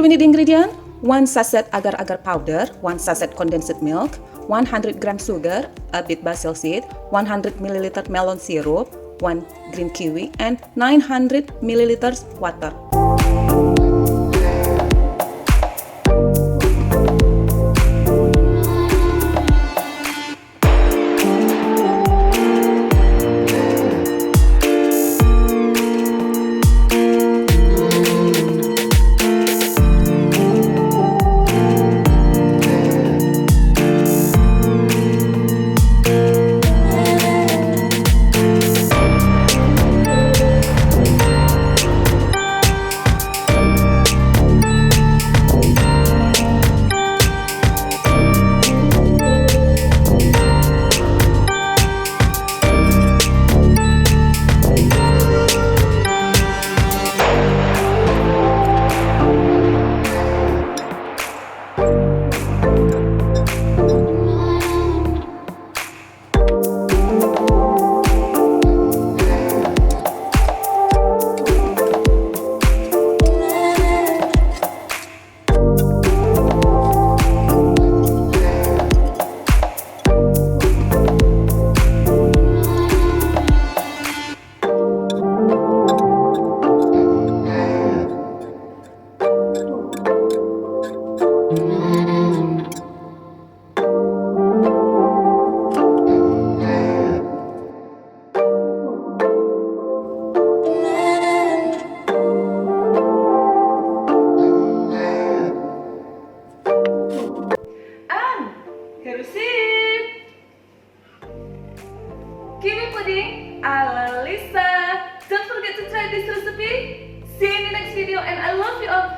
we need ingredient: 1 sachet agar agar powder, 1 sachet condensed milk, 100 gram sugar, a bit basil seed, 100 milliliter melon syrup, 1 green kiwi, and 900 milliliters water. Kiwi pudding ala Lisa. Don't forget to try this recipe. See you in the next video and I love you all.